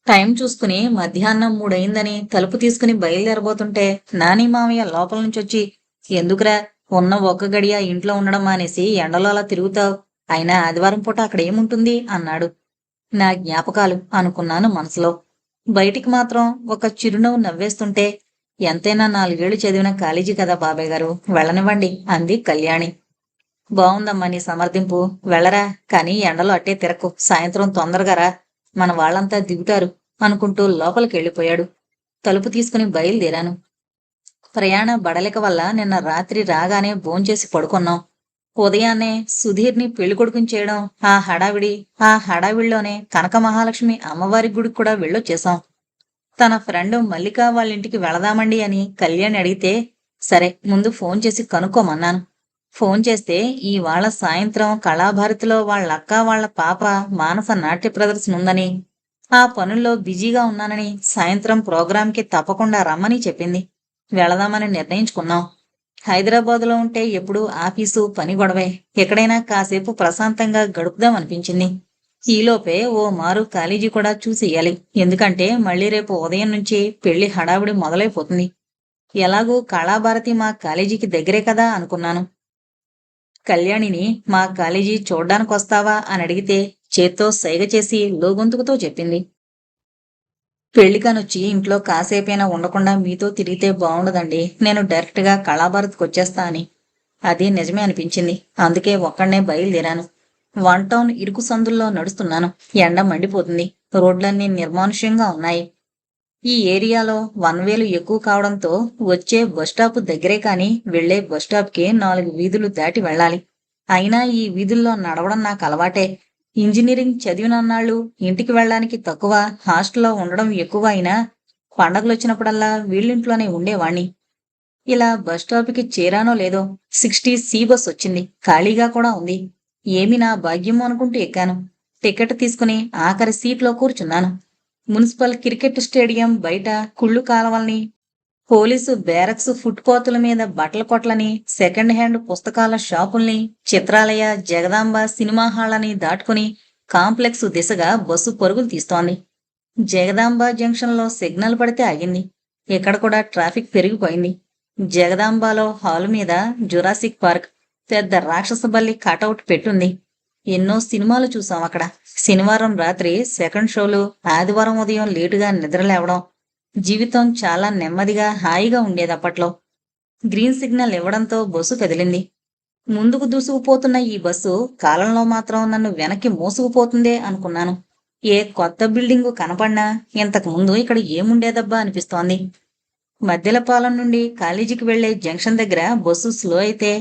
Time చూసుకుని మధ్యాహ్నం 3 అయిందని తలుపు తీసుకుని బయలుదేరబోతుంటే నాని మామయ్య లోపల నుంచొచ్చి, ఎందుకురా ఉన్న ఒక్క గడియ ఇంట్లో ఉండడం మానేసి ఎండలో అలా తిరుగుతావు? అయినా ఆదివారం పూట అక్కడ ఏముంటుంది అన్నాడు. నా జ్ఞాపకాలు అనుకున్నాను మనసులో. బయటికి మాత్రం ఒక చిరునవ్వు నవ్వేస్తుంటే, ఎంతైనా 4 ఏళ్లు చదివిన కాలేజీ కదా బాబాయ్ గారు, వెళ్ళనివ్వండి అంది కళ్యాణి. బావుందమ్మా నీ సమర్థింపు. వెళ్ళరా, కానీ ఎండలో అట్టే తిరక్కు, సాయంత్రం తొందరగా రా, మన వాళ్ళంతా దిగుతారు అనుకుంటూ లోపలికెళ్ళిపోయాడు. తలుపు తీసుకుని బయలుదేరాను. ప్రయాణ బడలిక వల్ల నిన్న రాత్రి రాగానే భోంచేసి పడుకున్నాం. ఉదయాన్నే సుధీర్ని పెళ్ళికొడుకుని చేయడం, ఆ హడావిడిలోనే కనక మహాలక్ష్మి అమ్మవారి గుడికి కూడా వెళ్ళొచ్చేశాం. తన ఫ్రెండ్ మల్లిక వాళ్ళింటికి వెళదామండి అని కళ్యాణి అడిగితే, సరే ముందు ఫోన్ చేసి కనుక్కోమన్నాను. ఫోన్ చేస్తే ఇవాళ సాయంత్రం కళాభారతిలో వాళ్ళక్క వాళ్ళ పాప మానస నాట్య ప్రదర్శన ఉందని, ఆ పనుల్లో బిజీగా ఉన్నానని, సాయంత్రం ప్రోగ్రాంకి తప్పకుండా రమ్మని చెప్పింది. వెళదామని నిర్ణయించుకున్నాం. హైదరాబాదులో ఉంటే ఎప్పుడూ ఆఫీసు పని గొడవే, ఎక్కడైనా కాసేపు ప్రశాంతంగా గడుపుదామనిపించింది. ఈలోపే ఓ మారు కాలేజీ కూడా చూసేయాలి, ఎందుకంటే మళ్ళీ రేపు ఉదయం నుంచి పెళ్లి హడావిడి మొదలైపోతుంది. ఎలాగూ కళాభారతి మా కాలేజీకి దగ్గరే కదా అనుకున్నాను. కళ్యాణిని మా కాలేజీ చూడ్డానికొస్తావా అని అడిగితే చేత్తో సైగ చేసి లోగొంతుకుతో చెప్పింది. పెళ్లికనొచ్చి ఇంట్లో కాసేపైనా ఉండకుండా మీతో తిరిగితే బావుండదండి, నేను డైరెక్ట్గా కళాభారతికొచ్చేస్తా అని. అది నిజమే అనిపించింది. అందుకే ఒక్కడ్నే బయలుదేరాను. వన్ టౌన్ ఇరుకు సందుల్లో నడుస్తున్నాను. ఎండ మండిపోతుంది. రోడ్లన్నీ నిర్మానుష్యంగా ఉన్నాయి. ఈ ఏరియాలో వన్ వేలు ఎక్కువ కావడంతో వచ్చే బస్టాప్ దగ్గరే కాని వెళ్లే బస్టాప్కి 4 వీధులు దాటి వెళ్ళాలి. అయినా ఈ వీధుల్లో నడవడం నాకు అలవాటే. ఇంజనీరింగ్ చదివినన్నాళ్ళు ఇంటికి వెళ్ళడానికి తక్కువ, హాస్టల్లో ఉండడం ఎక్కువ అయినా పండగలొచ్చినప్పుడల్లా వీళ్ళింట్లోనే ఉండేవాణ్ణి. ఇలా బస్టాప్కి చేరానో లేదో 60C బస్ వచ్చింది. ఖాళీగా కూడా ఉంది. ఏమి నా భాగ్యమో అనుకుంటూ ఎక్కాను. టికెట్ తీసుకుని ఆఖరి సీట్లో కూర్చున్నాను. మున్సిపల్ క్రికెట్ స్టేడియం బయట కుళ్ళు కాలవల్ని, పోలీసు బ్యారక్స్ ఫుట్ కోతుల మీద బట్టల కొట్లని, సెకండ్ హ్యాండ్ పుస్తకాల షాపుల్ని, చిత్రాలయ, జగదాంబ సినిమా హాళ్ళని దాటుకుని కాంప్లెక్స్ దిశగా బస్సు పరుగులు తీస్తోంది. జగదాంబ జంక్షన్లో సిగ్నల్ పడితే ఆగింది. ఇక్కడ కూడా ట్రాఫిక్ పెరిగిపోయింది. జగదాంబలో హాలు మీద జురాసిక్ పార్క్ పెద్ద రాక్షస బల్లి కటౌట్ పెట్టుంది. ఎన్నో సినిమాలు చూసాం అక్కడ. శనివారం రాత్రి సెకండ్ షోలు, ఆదివారం ఉదయం లేటుగా నిద్రలేవడం. జీవితం చాలా నెమ్మదిగా హాయిగా ఉండేది అప్పట్లో. గ్రీన్ సిగ్నల్ ఇవ్వడంతో బస్సు కదిలింది. ముందుకు దూసుకుపోతున్న ఈ బస్సు కాలంలో మాత్రం నన్ను వెనక్కి మోసుకుపోతుందే అనుకున్నాను. ఏ కొత్త బిల్డింగు కనపడినా ఇంతకు ముందు ఇక్కడ ఏముండేదబ్బా అనిపిస్తోంది. మద్దెలపాలెం నుండి కాలేజీకి వెళ్లే జంక్షన్ దగ్గర బస్సు స్లో అయితే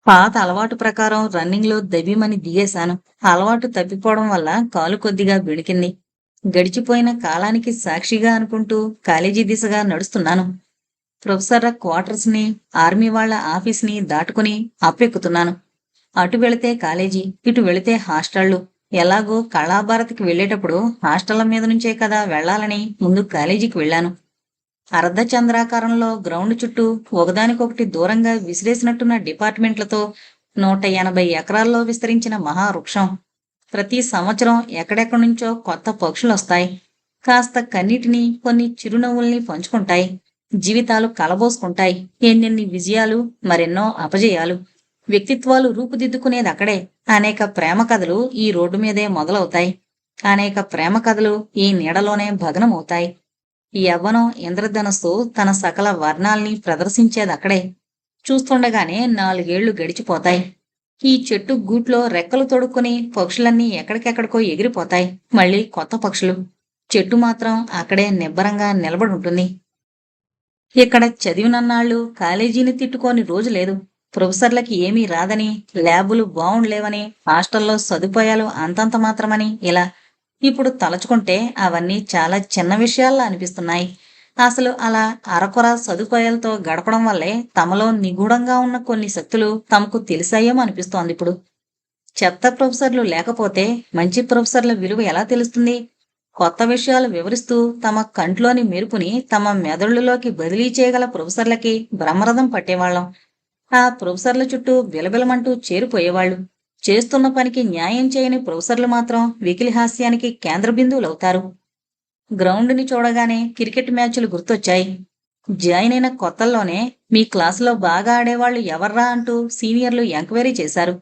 పాత అలవాటు ప్రకారం రన్నింగ్లో దబీమని దిగేశాను. అలవాటు తప్పిపోవడం వల్ల కాలు కొద్దిగా బెణికింది. గడిచిపోయిన కాలానికి సాక్షిగా అనుకుంటూ కాలేజీ దిశగా నడుస్తున్నాను. ప్రొఫెసర్ల క్వార్టర్స్ ని, ఆర్మీ వాళ్ల ఆఫీస్ ని దాటుకుని అప్పెక్కుతున్నాను. అటు వెళితే కాలేజీ, ఇటు వెళితే హాస్టళ్లు. ఎలాగో కళాభారతికి వెళ్లేటప్పుడు హాస్టళ్ల మీద నుంచే కదా వెళ్లాలని ముందు కాలేజీకి వెళ్లాను. అర్ధచంద్రాకారంలో గ్రౌండ్ చుట్టూ ఒకదానికొకటి దూరంగా విసిరేసినట్టున్న డిపార్ట్మెంట్లతో 180 ఎకరాల్లో విస్తరించిన మహావృక్షం. ప్రతి సంవత్సరం ఎక్కడెక్కడి నుంచో కొత్త పక్షులొస్తాయి. కాస్త కన్నీటిని, కొన్ని చిరునవ్వుల్ని పంచుకుంటాయి. జీవితాలు కలబోసుకుంటాయి. ఎన్నెన్ని విజయాలు, మరెన్నో అపజయాలు. వ్యక్తిత్వాలు రూపుదిద్దుకునేది అక్కడే. అనేక ప్రేమ కథలు ఈ రోడ్డు మీదే మొదలవుతాయి. అనేక ప్రేమ కథలు ఈ నీడలోనే భగ్నమవుతాయి. యవ్వనం ఇంద్రధనస్సు తన సకల వర్ణాల్ని ప్రదర్శించేదక్కడే. చూస్తుండగానే 4 ఏళ్లు గడిచిపోతాయి. ఈ చెట్టు గూట్లో రెక్కలు తొడుక్కుని పక్షులన్నీ ఎక్కడికెక్కడికో ఎగిరిపోతాయి. మళ్ళీ కొత్త పక్షులు. చెట్టు మాత్రం అక్కడే నిబ్బరంగా నిలబడుంటుంది. ఇక్కడ చదివినన్నాళ్ళు కాలేజీని తిట్టుకోని రోజు లేదు. ప్రొఫెసర్లకి ఏమీ రాదని, ల్యాబులు బావుండలేవని, హాస్టల్లో సదుపాయాలు అంతంత మాత్రమని ఇలా. ఇప్పుడు తలచుకుంటే అవన్నీ చాలా చిన్న విషయాల్లా అనిపిస్తున్నాయి. అసలు అలా అరకొర సదుపాయాలతో గడపడం వల్లే తమలో నిగూఢంగా ఉన్న కొన్ని శక్తులు తమకు తెలిసాయేమో అనిపిస్తోంది ఇప్పుడు. చెత్త ప్రొఫెసర్లు లేకపోతే మంచి ప్రొఫెసర్ల విలువ ఎలా తెలుస్తుంది? కొత్త విషయాలు వివరిస్తూ తమ కంట్లోని మెరుపుని తమ మెదళ్ళలోకి బదిలీ చేయగల ప్రొఫెసర్లకి బ్రహ్మరథం పట్టేవాళ్ళం. ఆ ప్రొఫెసర్ల చుట్టూ బిలబిలమంటూ చేరిపోయేవాళ్లు. చేస్తున్న పనికి న్యాయం చేయని ప్రొఫెసర్లు మాత్రం వెకిలి హాస్యానికి కేంద్ర బిందువులవుతారు. గ్రౌండ్ని చూడగానే క్రికెట్ మ్యాచ్లు గుర్తొచ్చాయి. జాయిన్ అయిన కొత్తల్లోనే మీ క్లాసులో బాగా ఆడేవాళ్లు ఎవర్రా అంటూ సీనియర్లు ఎంక్వైరీ చేశారు.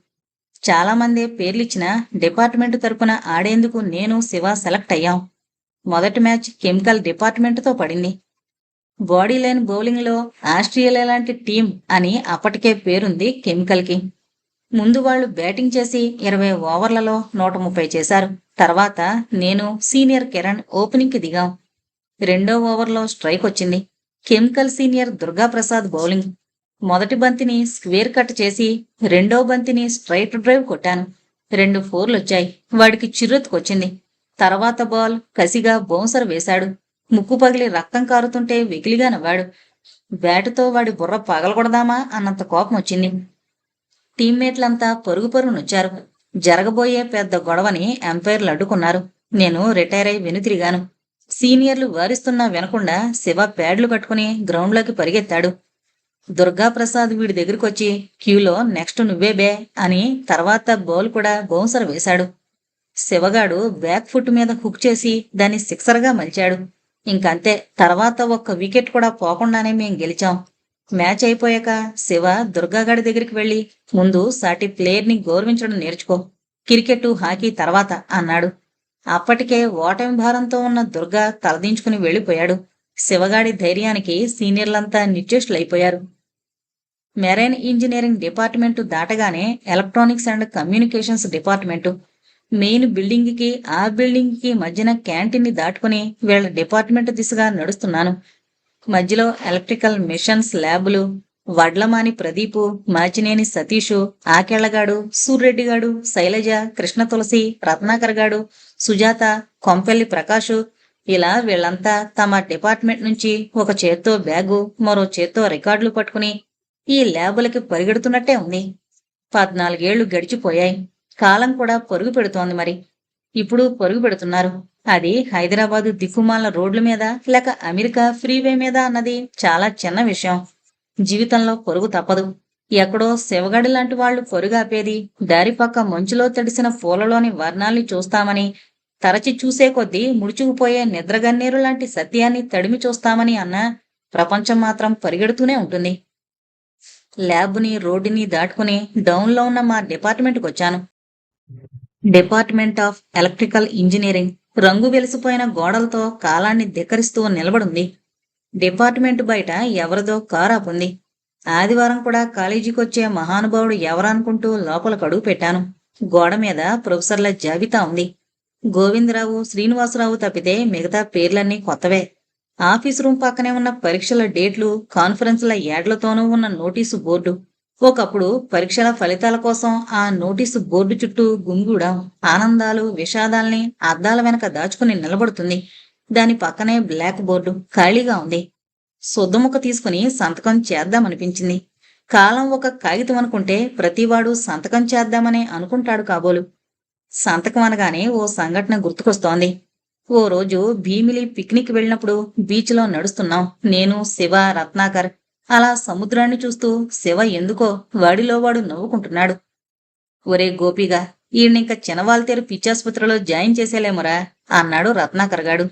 చాలామంది పేర్లిచ్చిన డిపార్ట్మెంట్ తరపున ఆడేందుకు నేను శివ సెలెక్ట్ అయ్యాం. మొదటి మ్యాచ్ కెమికల్ డిపార్ట్మెంట్తో పడింది. బాడీ లైన్ బౌలింగ్లో ఆస్ట్రేలియా లాంటి టీం అని అప్పటికే పేరుంది కెమికల్కి. ముందు వాళ్ళు బ్యాటింగ్ చేసి 20 ఓవర్లలో 130 చేశారు. తర్వాత నేను సీనియర్ కిరణ్ ఓపెనింగ్కి దిగాం. రెండో ఓవర్లో స్ట్రైక్ వచ్చింది. Chemical senior Durgaprasad bowling. మొదటి బంతిని స్క్వేర్ కట్ చేసి రెండో బంతిని స్ట్రైట్ డ్రైవ్ కొట్టాను. 2 ఫోర్లు వచ్చాయి. వాడికి చిర్రెత్తుకొచ్చింది. తర్వాత బాల్ కసిగా బౌన్సర్ వేశాడు. ముక్కు పగిలి రక్తం కారుతుంటే వెకిలిగా నవ్వాడు. బ్యాటుతో వాడి బుర్ర పగలగొడదామా అన్నంత కోపం వచ్చింది. టీమ్మేట్లంతా పరుగు పరుగునొచ్చారు. జరగబోయే పెద్ద గొడవని ఎంపైర్లు అడ్డుకున్నారు. నేను రిటైర్ అయి వెనుతిరిగాను. సీనియర్లు వారిస్తున్నా వినకుండా శివ ప్యాడ్లు కట్టుకుని గ్రౌండ్లోకి పరిగెత్తాడు. దుర్గాప్రసాద్ వీడి దగ్గరికొచ్చి క్యూలో నెక్స్ట్ నువ్వే బే అని తర్వాత బౌల్ కూడా బౌన్సర్ వేశాడు. శివగాడు బ్యాక్ ఫుట్ మీద హుక్ చేసి దాన్ని సిక్సర్గా మలిచాడు. ఇంకంతే, తర్వాత ఒక్క వికెట్ కూడా పోకుండానే మేం గెలిచాం. మ్యాచ్ అయిపోయాక శివ దుర్గాగాడి దగ్గరికి వెళ్లి ముందు సాటి ప్లేయర్ని గౌరవించడం నేర్చుకో, క్రికెట్ హాకీ తర్వాత అన్నాడు. అప్పటికే ఓటమి భారంతో ఉన్న దుర్గా తలదించుకుని వెళ్లిపోయాడు. శివగాడి ధైర్యానికి సీనియర్లంతా నిశ్చేష్టులైపోయారు. మెరైన్ ఇంజనీరింగ్ డిపార్ట్మెంటు దాటగానే electronics and communications department. Main బిల్డింగ్కి ఆ బిల్డింగ్కి మధ్యన క్యాంటీన్ని దాటుకుని వీళ్ళ డిపార్ట్మెంట్ దిశగా నడుస్తున్నాను. మధ్యలో ఎలక్ట్రికల్ మిషన్స్ ల్యాబులు. వడ్లమాని ప్రదీపు, మాచినేని సతీషు, ఆకెళ్లగాడు, సూర్రెడ్డిగాడు, శైలజ, కృష్ణ తులసి, రత్నాకర్గాడు, సుజాత, కొంపెల్లి ప్రకాషు, ఇలా వీళ్లంతా తమ డిపార్ట్మెంట్ నుంచి ఒక చేత్తో బ్యాగు, మరో చేత్తో రికార్డులు పట్టుకుని ఈ ల్యాబులకి పరిగెడుతున్నట్టే ఉంది. 14 ఏళ్లు గడిచిపోయాయి. కాలం కూడా పరుగు పెడుతోంది. మరి ఇప్పుడు పరుగు పెడుతున్నారు. అది హైదరాబాదు దిక్కుమాల రోడ్ల మీద లేక అమెరికా ఫ్రీవే మీద అన్నది చాలా చిన్న విషయం. జీవితంలో పరుగు తప్పదు. ఎక్కడో శివగడి లాంటి వాళ్లు పరుగాపేది దారి పక్క మంచులో తడిసిన పూలలోని వర్ణాల్ని చూస్తామని, తరచి చూసే కొద్దీ ముడుచుకుపోయే నిద్రగన్నేరు లాంటి సత్యాన్ని తడిమి చూస్తామని అన్న ప్రపంచం మాత్రం పరిగెడుతూనే ఉంటుంది. ల్యాబ్ని రోడ్డుని దాటుకుని డౌన్లో ఉన్న మా డిపార్ట్మెంట్కి వచ్చాను. డిపార్ట్మెంట్ ఆఫ్ ఎలక్ట్రికల్ ఇంజనీరింగ్ రంగు వెలిసిపోయిన గోడలతో కాలాన్ని ధిక్కరిస్తూ నిలబడుంది. డిపార్ట్మెంట్ బయట ఎవరిదో కారు ఆపుంది. ఆదివారం కూడా కాలేజీకొచ్చే మహానుభావుడు ఎవరనుకుంటూ లోపలకు అడుగు పెట్టాను. గోడ మీద ప్రొఫెసర్ల జాబితా ఉంది. గోవిందరావు, శ్రీనివాసరావు తప్పితే మిగతా పేర్లన్నీ కొత్తవే. ఆఫీస్ రూమ్ పక్కనే ఉన్న పరీక్షల డేట్లు, కాన్ఫరెన్స్ల యాడ్లతోనూ ఉన్న నోటీసు బోర్డు. ఒకప్పుడు పరీక్షల ఫలితాల కోసం ఆ నోటీసు బోర్డు చుట్టూ గుమిగూడాం. ఆనందాలు, విషాదాల్ని అద్దాల వెనక దాచుకుని నిలబడుతుంది. దాని పక్కనే బ్లాక్ బోర్డు ఖాళీగా ఉంది. సొద్దుముక్క తీసుకుని సంతకం చేద్దామనిపించింది. కాలం ఒక కాగితం అనుకుంటే ప్రతివాడు సంతకం చేద్దామనే అనుకుంటాడు కాబోలు. సంతకం అనగానే ఓ సంఘటన గుర్తుకొస్తోంది. ఓ రోజు భీమిలి పిక్నిక్ వెళ్ళినప్పుడు బీచ్లో నడుస్తున్నాం. నేను, శివ, రత్నాకర్. అలా సముద్రాన్ని చూస్తూ శివ ఎందుకో వాడిలో వాడు నవ్వుకుంటున్నాడు. ఒరే గోపిగా, ఈయనింక చినవాల్తేరు పిచ్చాసుపత్రిలో జాయిన్ చేసేలేమురా అన్నాడు రత్నాకర్ గాడు.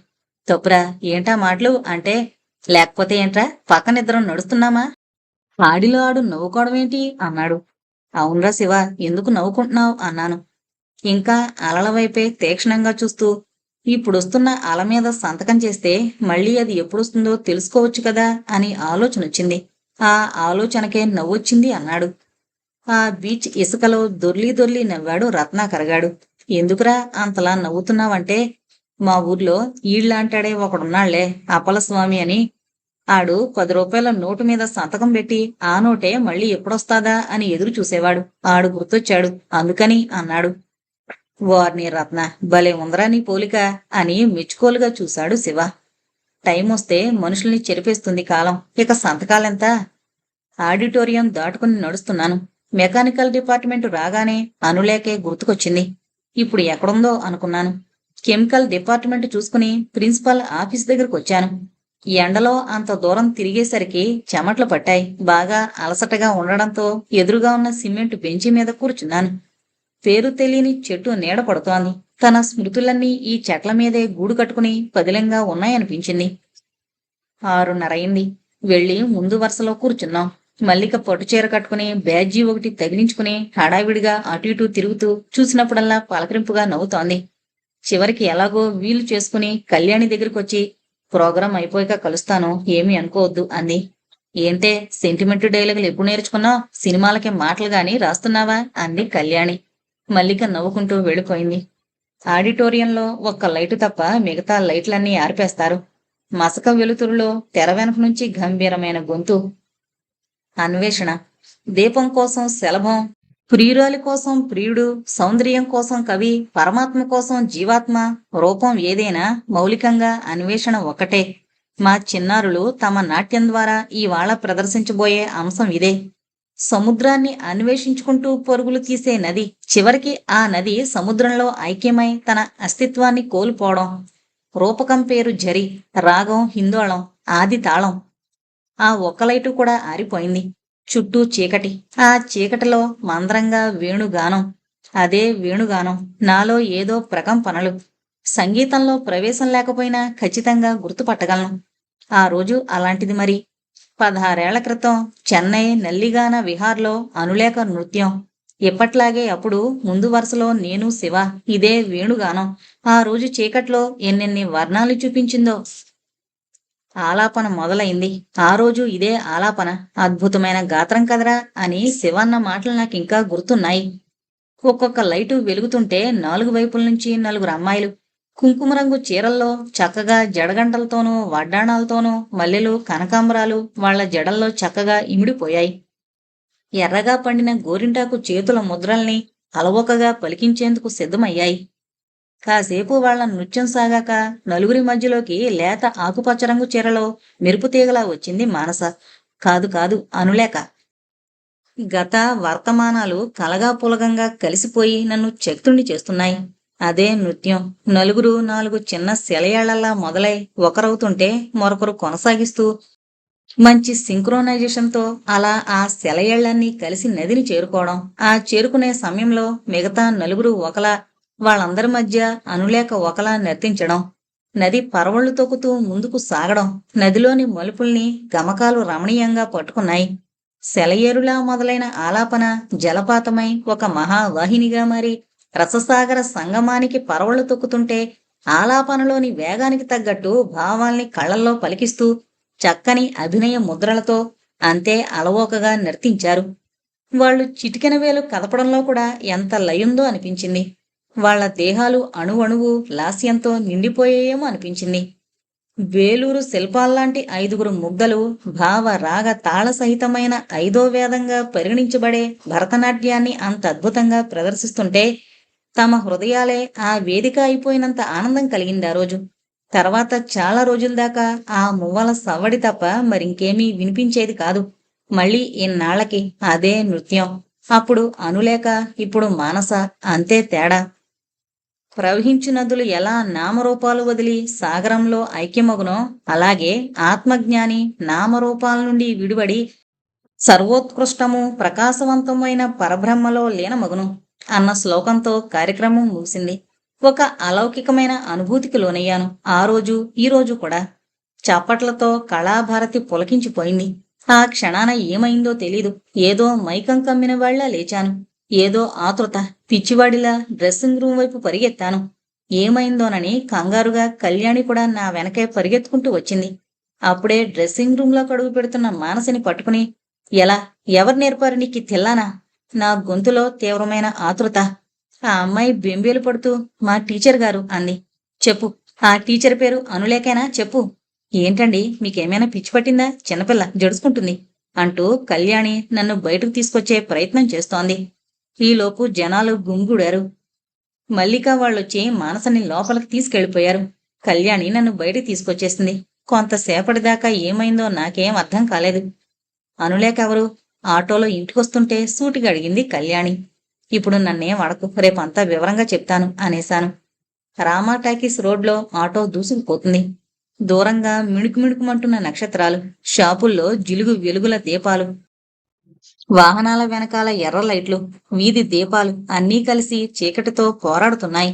తప్పురా, ఏంటా మాటలు అంటే, లేకపోతే ఏంట్రా పక్కనిద్దరం నడుస్తున్నామా, ఆడిలో ఆడు నవ్వుకోవడమేంటి అన్నాడు. అవునరా శివ, ఎందుకు నవ్వుకుంటున్నావు అన్నాను. ఇంకా అలల వైపే తీక్షణంగా చూస్తూ, ఇప్పుడొస్తున్న అల మీద సంతకం చేస్తే మళ్ళీ అది ఎప్పుడొస్తుందో తెలుసుకోవచ్చు కదా అని ఆలోచన వచ్చింది. ఆ ఆలోచనకే నవ్వొచ్చింది అన్నాడు. ఆ బీచ్ ఇసుకలో దొర్లి దొర్లి నవ్వాడు రత్నాకరగాడు. ఎందుకురా అంతలా నవ్వుతున్నావంటే, మా ఊర్లో ఈళ్లాంటాడే ఒకడున్నాళ్లే, అప్పలస్వామి అని. ఆడు 10 రూపాయల నోటు మీద సంతకం పెట్టి ఆ నోటే మళ్ళీ ఎప్పుడొస్తాదా అని ఎదురు చూసేవాడు. ఆడు గుర్తొచ్చాడు, అందుకని అన్నాడు. వార్ని రత్న, భలే ఉందరా నీ పోలిక అని మెచ్చుకోలుగా చూశాడు శివ. టైం వస్తే మనుషుల్ని చెరిపేస్తుంది కాలం, ఇక సంతకాలెంత. ఆడిటోరియం దాటుకుని నడుస్తున్నాను. మెకానికల్ డిపార్ట్మెంట్ రాగానే అనులేకే గుర్తుకొచ్చింది. ఇప్పుడు ఎక్కడుందో అనుకున్నాను. కెమికల్ డిపార్ట్మెంట్ చూసుకుని ప్రిన్సిపల్ ఆఫీస్ దగ్గరకు వచ్చాను. ఎండలో అంత దూరం తిరిగేసరికి చెమట్లు పట్టాయి. బాగా అలసటగా ఉండడంతో ఎదురుగా ఉన్న సిమెంట్ బెంచి మీద కూర్చున్నాను. పేరు తెలియని చెట్టు నీడ పడుతోంది. తన స్మృతులన్నీ ఈ చెట్ల మీదే గూడు కట్టుకుని పదిలంగా ఉన్నాయనిపించింది. 6:30 అయింది. వెళ్ళి ముందు వరుసలో కూర్చున్నాం. మల్లిక పట్టుచీర కట్టుకుని బ్యాడ్జీ ఒకటి తగిలించుకుని హడావిడిగా అటు ఇటూ తిరుగుతూ చూసినప్పుడల్లా పలకరింపుగా నవ్వుతోంది. చివరికి ఎలాగో వీలు చేసుకుని కళ్యాణి దగ్గరికొచ్చి ప్రోగ్రాం అయిపోయాక కలుస్తాను, ఏమీ అనుకోవద్దు అంది. ఏంటే సెంటిమెంట్ డైలాగులు ఎప్పుడు నేర్చుకున్నావు? సినిమాలకి మాటలు గాని రాస్తున్నావా అంది కళ్యాణి. మల్లిక నవ్వుకుంటూ వెళ్ళిపోయింది. ఆడిటోరియంలో ఒక్క లైటు తప్ప మిగతా లైట్లన్నీ ఆర్పేస్తారు. మసక వెలుతురులో తెర వెనక నుంచి గంభీరమైన గొంతు. అన్వేషణ. దీపం కోసం శలభం, ప్రియురాలి కోసం ప్రియుడు, సౌందర్యం కోసం కవి, పరమాత్మ కోసం జీవాత్మ. రూపం ఏదైనా మౌలికంగా అన్వేషణ ఒక్కటే. మా చిన్నారులు తమ నాట్యం ద్వారా ఇవాళ ప్రదర్శించబోయే అంశం ఇదే. సముద్రాన్ని అన్వేషించుకుంటూ పరుగులు తీసే నది చివరికి ఆ నది సముద్రంలో ఐక్యమై తన అస్తిత్వాన్ని కోల్పోవడం. రూపకం పేరు జరి, రాగం హిందోళం, ఆది తాళం. ఆ ఒక్క లైటు కూడా ఆరిపోయింది. చుట్టూ చీకటి. ఆ చీకటిలో మంద్రంగా వేణుగానం. అదే వేణుగానం. నాలో ఏదో ప్రకంపనలు. సంగీతంలో ప్రవేశం లేకపోయినా ఖచ్చితంగా గుర్తుపట్టగలను. ఆ రోజు అలాంటిది మరి. 16 ఏళ్ల క్రితం చెన్నై నల్లిగాన విహార్లో అనులేఖ నృత్యం. ఎప్పట్లాగే అప్పుడు ముందు వరుసలో నేను శివ. ఇదే వేణుగానం. ఆ రోజు చీకట్లో ఎన్నెన్ని వర్ణాలు చూపించిందో. ఆలాపన మొదలైంది. ఆ రోజు ఇదే ఆలాపన. అద్భుతమైన గాత్రం కదరా అని శివన్న మాటలు నాకింకా గుర్తున్నాయి. ఒక్కొక్క లైటు వెలుగుతుంటే 4 వైపుల నుంచి 4 అమ్మాయిలు కుంకుమ రంగు చీరల్లో చక్కగా జడగంటలతోనూ వడ్డాణాలతోనూ మల్లెలు కనకాంబరాలు వాళ్ల జడల్లో చక్కగా ఇమిడిపోయాయి. ఎర్రగా పండిన గోరింటాకు చేతుల ముద్రల్ని అలవోకగా పలికించేందుకు సిద్ధమయ్యాయి. కాసేపు వాళ్ల నృత్యం సాగాక నలుగురి మధ్యలోకి లేత ఆకుపచ్చ రంగు చీరలో మెరుపుతీగలా వచ్చింది మానస. కాదు కాదు, అనులేఖ. గత వర్తమానాలు కలగా పులగంగా కలిసిపోయి నన్ను చక్తుణ్ణి చేస్తున్నాయి. అదే నృత్యం. నలుగురు 4 చిన్న సెలయేళ్లలా మొదలై ఒకరవుతుంటే మరొకరు కొనసాగిస్తూ మంచి సింక్రోనైజేషన్తో అలా ఆ సెలయేళ్లన్నీ కలిసి నదిని చేరుకోవడం. ఆ చేరుకునే సమయంలో మిగతా నలుగురు ఒకలా, వాళ్ళందరి మధ్య అనులేఖ ఒకలా నర్తించడం. నది పరవళ్లు తొక్కుతూ ముందుకు సాగడం. నదిలోని మలుపుల్ని గమకాలు రమణీయంగా పట్టుకున్నాయి. సెలయేరులా మొదలైన ఆలాపన జలపాతమై ఒక మహావాహినిగా మారి రససాగర సంగమానికి పరవళ్లు తొక్కుతుంటే ఆలాపనలోని వేగానికి తగ్గట్టు భావాల్ని కళ్లల్లో పలికిస్తూ చక్కని అభినయ ముద్రలతో అంతే అలవోకగా నర్తించారు. వాళ్ళు చిటికెన వేలు కదపడంలో కూడా ఎంత లయుందో అనిపించింది. వాళ్ల దేహాలు అణువణువు లాస్యంతో నిండిపోయేయేమో అనిపించింది. వేలూరు శిల్పాల్లాంటి 5 ముగ్ధలు భావ రాగ తాళ సహితమైన 5వ వేదంగా పరిగణించబడే భరతనాట్యాన్ని అంత అద్భుతంగా ప్రదర్శిస్తుంటే తమ హృదయాలే ఆ వేదిక అయిపోయినంత ఆనందం కలిగింది ఆ రోజు. తర్వాత చాలా రోజుల దాకా ఆ మువ్వల సవ్వడి తప్ప మరింకేమీ వినిపించేది కాదు. మళ్ళీ ఇన్నాళ్లకి అదే నృత్యం. అప్పుడు అనులేఖ, ఇప్పుడు మానస. అంతే తేడా. ప్రవహించు నదులు ఎలా నామరూపాలు వదిలి సాగరంలో ఐక్యమగునో అలాగే ఆత్మజ్ఞాని నామరూపాల నుండి విడివడి సర్వోత్కృష్టము ప్రకాశవంతమైన పరబ్రహ్మలో లీనమగును అన్న శ్లోకంతో కార్యక్రమం ముగిసింది. ఒక అలౌకికమైన అనుభూతికి లోనయ్యాను ఆ రోజు ఈ రోజు కూడా. చప్పట్లతో కళాభారతి పులకించిపోయింది. ఆ క్షణాన ఏమైందో తెలీదు. ఏదో మైకం కమ్మిన వాళ్లా లేచాను. ఏదో ఆతృత. పిచ్చివాడిలా డ్రెస్సింగ్ రూమ్ వైపు పరిగెత్తాను. ఏమైందోనని కంగారుగా కళ్యాణి కూడా నా వెనకే పరిగెత్తుకుంటూ వచ్చింది. అప్పుడే డ్రెస్సింగ్ రూంలో కడుగు పెడుతున్న మానసిని పట్టుకుని, ఎలా, ఎవరు నేర్పారు నీకు తెల్లానా? నా గొంతులో తీవ్రమైన ఆతృత. ఆ అమ్మాయి బెంబేలు పడుతూ, మా టీచర్ గారు అంది. చెప్పు, ఆ టీచర్ పేరు అనులేఖేనా? చెప్పు. ఏంటండి, మీకేమైనా పిచ్చి పట్టిందా? చిన్నపిల్ల జడుచుకుంటుంది అంటూ కళ్యాణి నన్ను బయటకు తీసుకొచ్చే ప్రయత్నం చేస్తోంది. ఈలోపు జనాలు గుంగుడారు. మల్లిక వాళ్ళొచ్చి మానసని లోపలికి తీసుకెళ్లిపోయారు. కళ్యాణి నన్ను బయటికి తీసుకొచ్చేసింది. కొంతసేపటిదాకా ఏమైందో నాకేం అర్థం కాలేదు. అనులేఖ ఎవరు? ఆటోలో ఇంటికొస్తుంటే సూటిగా అడిగింది కళ్యాణి. ఇప్పుడు నన్నేం అడకు, రేపంతా వివరంగా చెప్తాను అనేశాను. రామా టాకీస్ రోడ్లో ఆటో దూసుకుపోతుంది. దూరంగా మిణుకుమిణుకుమంటున్న నక్షత్రాలు, షాపుల్లో జిలుగు వెలుగుల దీపాలు, వాహనాల వెనకాల ఎర్ర లైట్లు, వీధి దీపాలు అన్నీ కలిసి చీకటితో పోరాడుతున్నాయి.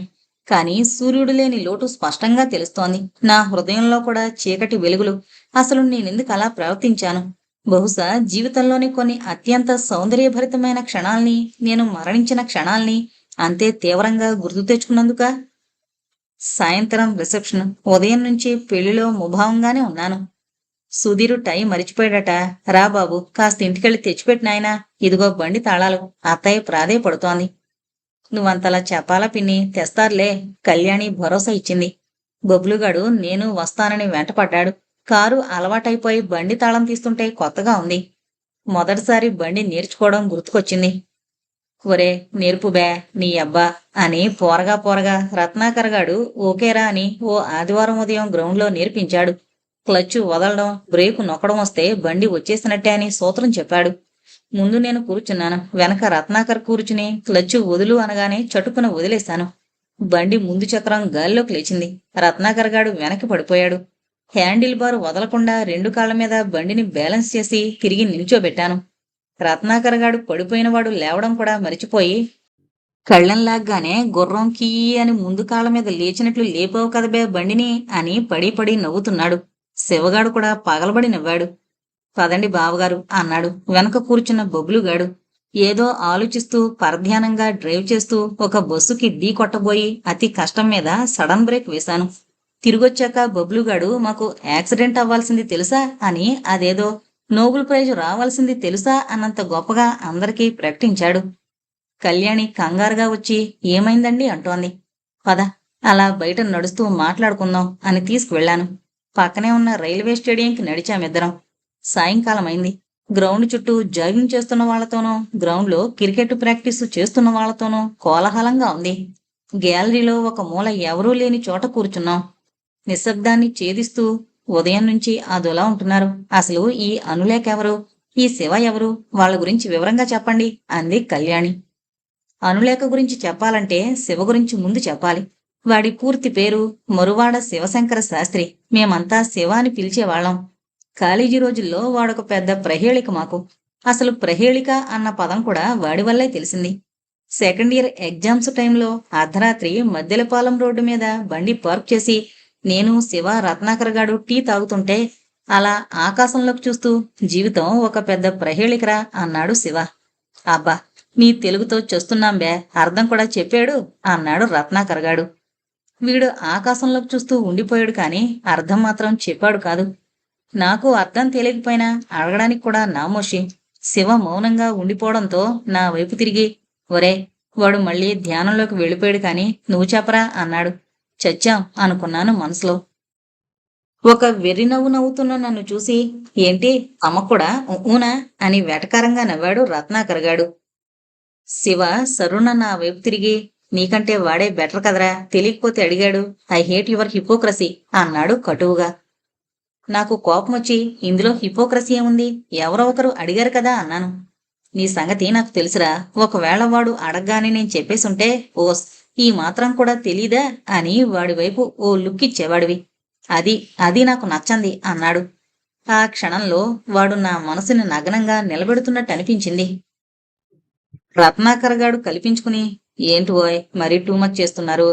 కానీ సూర్యుడు లేని లోటు స్పష్టంగా తెలుస్తోంది. నా హృదయంలో కూడా చీకటి వెలుగులు. అసలు నేనెందుకు అలా ప్రవర్తించాను? బహుశా జీవితంలోని కొన్ని అత్యంత సౌందర్యభరితమైన క్షణాల్ని, నేను మరణించిన క్షణాల్ని అంతే తీవ్రంగా గుర్తు తెచ్చుకున్నందుకా? సాయంత్రం రిసెప్షన్. ఉదయం నుంచి పెళ్లిలో ముభావంగానే ఉన్నాను. సుధీరు టై మరిచిపోయాడట. రా బాబు, కాస్త ఇంటికెళ్ళి తెచ్చిపెట్టి నాయనా. ఇదిగో బండి తాళాలు. అత్తయ్య ప్రాధేయపడుతోంది. నువ్వంతలా చెప్పాలా పిన్ని, తెస్తారులే. కళ్యాణి భరోసా ఇచ్చింది. బొబ్లుగాడు నేను వస్తానని వెంటపడ్డాడు. కారు అలవాటైపోయి బండి తాళం తీస్తుంటే కొత్తగా ఉంది. మొదటిసారి బండి నేర్చుకోవడం గుర్తుకొచ్చింది. ఒరే నేర్పు బే నీ అబ్బా అని పోరగా పోరగా రత్నాకరగాడు ఓకేరా అని ఓ ఆదివారం ఉదయం గ్రౌండ్లో నేర్పించాడు. క్లచ్ వదలడం, బ్రేకు నొక్కడం వస్తే బండి వచ్చేసినట్టే అని సూత్రం చెప్పాడు. ముందు నేను కూర్చున్నాను. వెనక రత్నాకర్ కూర్చుని క్లచ్ వదులు అనగానే చటుకున వదిలేశాను. బండి ముందు చక్రం గాల్లోకి లేచింది. రత్నాకర్ గాడు వెనక్కి పడిపోయాడు. హ్యాండిల్ బార్ వదలకుండా రెండు కాళ్ల మీద బండిని బ్యాలెన్స్ చేసి తిరిగి నిల్చోబెట్టాను. రత్నాకర్ గాడు పడిపోయినవాడు లేవడం కూడా మరిచిపోయి, కళ్ళెం లాగ్గానే గుర్రం కీ అని ముందు కాళ్ళ మీద లేచినట్లు లేపావు కదబే బండిని అని పడి పడి నవ్వుతున్నాడు. శివగాడు కూడా పగలబడి నవ్వాడు. పదండి బావగారు అన్నాడు వెనక కూర్చున్న బొబ్లుగాడు. ఏదో ఆలోచిస్తూ పరధ్యానంగా డ్రైవ్ చేస్తూ ఒక బస్సుకి ఢీ కొట్టబోయి అతి కష్టం మీద సడన్ బ్రేక్ వేశాను. తిరిగొచ్చాక బొబ్లుగాడు మాకు యాక్సిడెంట్ అవ్వాల్సింది తెలుసా అని అదేదో నోబెల్ ప్రైజు రావాల్సింది తెలుసా అన్నంత గొప్పగా అందరికీ ప్రకటించాడు. కళ్యాణి కంగారుగా వచ్చి ఏమైందండి అంటోంది. పద, అలా బయట నడుస్తూ మాట్లాడుకుందాం అని తీసుకువెళ్లాను. పక్కనే ఉన్న రైల్వే స్టేడియంకి నడిచామిద్దరం. సాయంకాలం అయింది. గ్రౌండ్ చుట్టూ జాగింగ్ చేస్తున్న వాళ్లతోనూ, గ్రౌండ్లో క్రికెట్ ప్రాక్టీసు చేస్తున్న వాళ్లతోనూ కోలాహలంగా ఉంది. గ్యాలరీలో ఒక మూల ఎవరూ లేని చోట కూర్చున్నాం. నిశ్శబ్దాన్ని ఛేదిస్తూ ఉదయం నుంచి అదోలా ఉంటున్నారు. అసలు ఈ అనులేఖ ఎవరు? ఈ శివ ఎవరు? వాళ్ళ గురించి వివరంగా చెప్పండి అంది కళ్యాణి. అనులేఖ గురించి చెప్పాలంటే శివ గురించి ముందు చెప్పాలి. వాడి పూర్తి పేరు మరువాడ శివశంకర శాస్త్రి. మేమంతా శివ అని పిలిచేవాళ్లం. కాలేజీ రోజుల్లో వాడొక పెద్ద ప్రహేళిక మాకు. అసలు ప్రహేళిక అన్న పదం కూడా వాడి వల్లే తెలిసింది. సెకండ్ ఇయర్ ఎగ్జామ్స్ టైంలో అర్ధరాత్రి మద్దెలపాలెం రోడ్డు మీద బండి పార్క్ చేసి నేను శివ రత్నాకర్ గాడు టీ తాగుతుంటే అలా ఆకాశంలోకి చూస్తూ జీవితం ఒక పెద్ద ప్రహేళికరా అన్నాడు శివ. అబ్బా, నీ తెలుగుతో చస్తున్నాం బే, అర్థం కూడా చెప్పాడు అన్నాడు రత్నాకర్ గాడు. వీడు ఆకాశంలోకి చూస్తూ ఉండిపోయాడు కానీ అర్థం మాత్రం చెప్పాడు కాదు. నాకు అర్థం తెలియకపోయినా అడగడానికి కూడా నామోషి. శివ మౌనంగా ఉండిపోవడంతో నా వైపు తిరిగి, ఒరే వాడు మళ్ళీ ధ్యానంలోకి వెళ్ళిపోయాడు కానీ నువ్వు చెప్పరా అన్నాడు. చచ్చాం అనుకున్నాను మనసులో. ఒక వెర్రి నవ్వు నవ్వుతున్న నన్ను చూసి, ఏంటి అమ్మ కూడా ఊనా అని వెటకారంగా నవ్వాడు రత్నాకర్ గాడు. శివ సరుణ నా వైపు తిరిగి, నీకంటే వాడే బెటర్ కదరా, తెలియకపోతే అడిగాడు. ఐ హేట్ యువర్ హిపోక్రసీ అన్నాడు కటువుగా. నాకు కోపం వచ్చి, ఇందులో హిపోక్రసీ ఏముంది, ఎవరో ఒకరు అడిగారు కదా అన్నాను. నీ సంగతి నాకు తెలుసురా, ఒకవేళ వాడు అడగగానే నేను చెప్పేసుంటే ఓస్ ఈ మాత్రం కూడా తెలీదా అని వాడి వైపు ఓ లుక్ ఇచ్చేవాడివి. అది అది నాకు నచ్చంది అన్నాడు. ఆ క్షణంలో వాడు నా మనసుని నగ్నంగా నిలబెడుతున్నట్టు అనిపించింది. రత్నాకర్ గాడు కల్పించుకుని, ఏంటి ఓయ్ మరీ టూ మచ్ చేస్తున్నారు,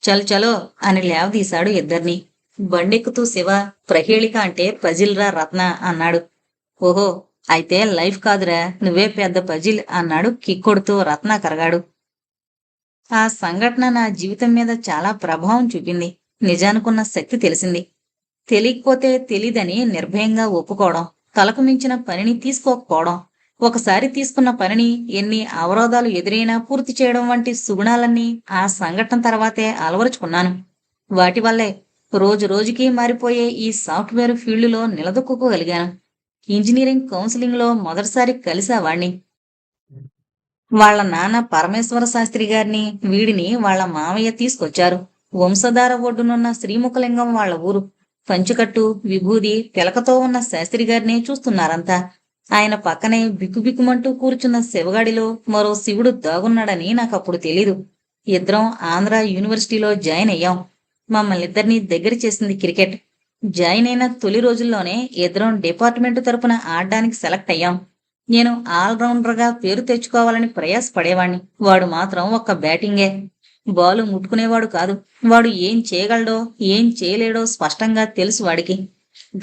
చల్ చలో అని లేవదీశాడు ఇద్దరిని. బండెక్కుతూ శివ, ప్రహేళిక అంటే పజిల్రా రత్న అన్నాడు. ఓహో, అయితే లైఫ్ కాదురా, నువ్వే పెద్ద పజిల్ అన్నాడు కిక్కొడుతూ రత్నాకర్ గాడు. ఆ సంఘటన నా జీవితం మీద చాలా ప్రభావం చూపింది. నిజానుకున్న శక్తి తెలిసింది. తెలియకపోతే తెలీదని నిర్భయంగా ఒప్పుకోవడం, తలకు మించిన పనిని తీసుకోకపోవడం, ఒకసారి తీసుకున్న పనిని ఎన్ని అవరోధాలు ఎదురైనా పూర్తి చేయడం వంటి సుగుణాలన్నీ ఆ సంఘటన తర్వాతే అలవరుచుకున్నాను. వాటి వల్లే రోజు రోజుకి మారిపోయే ఈ సాఫ్ట్వేర్ ఫీల్డ్లో నిలదొక్కుకోగలిగాను. ఇంజనీరింగ్ కౌన్సిలింగ్లో మొదటిసారి కలిసావాణ్ణి. వాళ్ల నాన్న పరమేశ్వర శాస్త్రి గారిని, వీడిని వాళ్ల మామయ్య తీసుకొచ్చారు. వంశధార ఒడ్డునున్న శ్రీముఖలింగం వాళ్ల ఊరు. పంచుకట్టు, విభూది, తిలకతో ఉన్న శాస్త్రి గారిని చూస్తున్నారంతా. ఆయన పక్కనే బిక్కుబిక్కుమంటూ కూర్చున్న శివగాడిలో మరో శివుడు దాగున్నాడని నాకప్పుడు తెలీదు. ఇద్దరం ఆంధ్ర యూనివర్సిటీలో జాయిన్ అయ్యాం. మమ్మల్నిద్దరినీ దగ్గర చేసింది క్రికెట్. జాయిన్ అయిన తొలి రోజుల్లోనే ఇద్దరం డిపార్ట్మెంటు తరపున ఆడడానికి సెలెక్ట్ అయ్యాం. నేను ఆల్రౌండర్గా పేరు తెచ్చుకోవాలని ప్రయాసపడేవాణ్ణి. వాడు మాత్రం ఒక్క బ్యాటింగే. బాలు ముట్టుకునేవాడు కాదు. వాడు ఏం చేయగలడో ఏం చేయలేడో స్పష్టంగా తెలుసు వాడికి.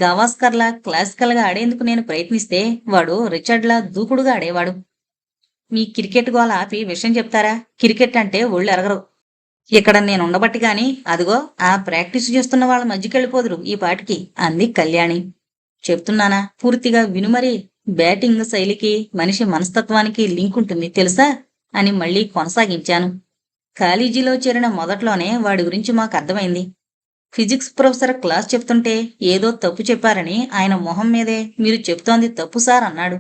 గవాస్కర్లా క్లాసికల్గా ఆడేందుకు నేను ప్రయత్నిస్తే వాడు రిచర్డ్లా దూకుడుగా ఆడేవాడు. మీ క్రికెట్ గోల ఆపి విషయం చెప్తారా? క్రికెట్ అంటే ఒళ్ళు ఎరగరు. ఇక్కడ నేనుండబట్టి గాని అదిగో ఆ ప్రాక్టీస్ చేస్తున్న వాళ్ళ మధ్యకెళ్ళిపోదురు ఈ పాటికి అంది కళ్యాణి. చెప్తున్నానా, పూర్తిగా వినుమరి. బ్యాటింగ్ శైలికి మనిషి మనస్తత్వానికి లింక్ ఉంటుంది తెలుసా అని మళ్ళీ కొనసాగించాను. కాలేజీలో చేరిన మొదట్లోనే వాడి గురించి మాకు అర్థమైంది. ఫిజిక్స్ ప్రొఫెసర్ క్లాస్ చెప్తుంటే ఏదో తప్పు చెప్పారని ఆయన మొహం మీదే మీరు చెప్తోంది తప్పు సార్ అన్నాడు.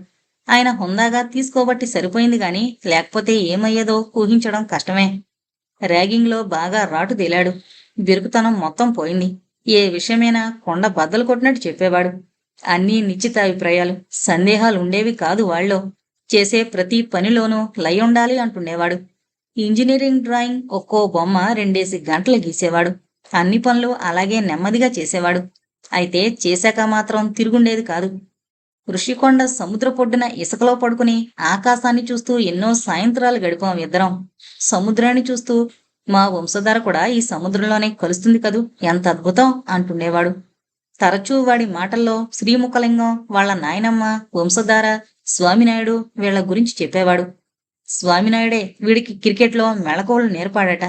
ఆయన హుందాగా తీసుకోబట్టి సరిపోయింది గాని లేకపోతే ఏమయ్యేదో ఊహించడం కష్టమే. ర్యాగింగ్లో బాగా రాటు తేలాడు. బిరుకుతనం మొత్తం పోయింది. ఏ విషయమైనా కొండ బద్దలు కొట్టినట్టు చెప్పేవాడు. అన్నీ నిశ్చితాభిప్రాయాలు, సందేహాలు ఉండేవి కాదు వాళ్ళో. చేసే ప్రతి పనిలోనూ లయ ఉండాలి అంటుండేవాడు. ఇంజనీరింగ్ డ్రాయింగ్ ఒక్కో బొమ్మ 2 గంటలు గీసేవాడు. అన్ని పనులు అలాగే నెమ్మదిగా చేసేవాడు. అయితే చేశాక మాత్రం తిరుగుండేది కాదు. ఋషికొండ సముద్ర పొడ్డున ఇసుకలో పడుకుని ఆకాశాన్ని చూస్తూ ఎన్నో సాయంత్రాలు గడిపాం ఇద్దరం. సముద్రాన్ని చూస్తూ మా వంశధార కూడా ఈ సముద్రంలోనే కలుస్తుంది కదూ, ఎంత అద్భుతం అంటుండేవాడు. తరచూ వాడి మాటల్లో శ్రీముఖలింగం, వాళ్ళ నాయనమ్మ, వంశధార, స్వామినాయుడు వీళ్ల గురించి చెప్పేవాడు. స్వామినాయుడే వీడికి క్రికెట్లో మెళకువలు నేర్పాడట.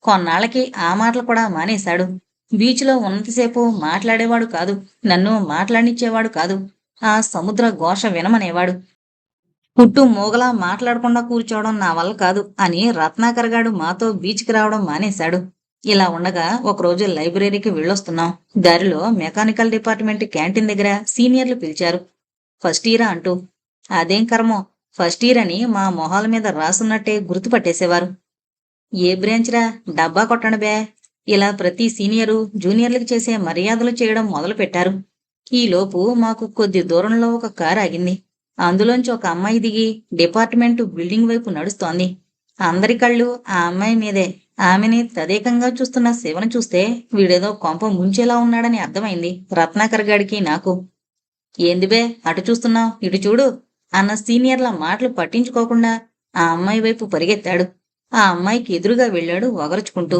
కొన్నాళ్లకి ఆ మాటలు కూడా మానేశాడు. బీచ్లో ఉన్నంతసేపు మాట్లాడేవాడు కాదు, నన్ను మాట్లాడినిచ్చేవాడు కాదు. ఆ సముద్ర ఘోష వినమనేవాడు. పుట్టు మూగలా మాట్లాడకుండా కూర్చోవడం నా వల్ల కాదు అని రత్నాకర్ గాడు మాతో బీచ్కి రావడం మానేశాడు. ఇలా ఉండగా ఒకరోజు లైబ్రరీకి వెళ్ళొస్తున్నాం. దారిలో మెకానికల్ డిపార్ట్మెంట్ క్యాంటీన్ దగ్గర సీనియర్లు పిలిచారు. ఫస్ట్ ఇయరా అంటూ. అదేం కర్మో, ఫస్ట్ ఇయర్ అని మా మొహాల మీద రాసున్నట్టే గుర్తుపట్టేసేవారు. ఏ బ్రాంచ్రా, డబ్బా కొట్టండి బే. ఇలా ప్రతి సీనియరు జూనియర్లకు చేసే మర్యాదలు చేయడం మొదలు పెట్టారు. ఈలోపు మాకు కొద్ది దూరంలో ఒక కారు ఆగింది. అందులోంచి ఒక అమ్మాయి దిగి డిపార్ట్మెంటు బిల్డింగ్ వైపు నడుస్తోంది. అందరి కళ్ళు ఆ అమ్మాయి మీదే. ఆమెని తదేకంగా చూస్తున్న శివను చూస్తే వీడేదో కొంప ముంచేలా ఉన్నాడని అర్థమైంది రత్నాకర్ గాడికి నాకు. ఏందిబే అటు చూస్తున్నావు, ఇటు చూడు అన్న సీనియర్ల మాటలు పట్టించుకోకుండా ఆ అమ్మాయి వైపు పరిగెత్తాడు. ఆ అమ్మాయికి ఎదురుగా వెళ్ళాడు ఒగరుచుకుంటూ.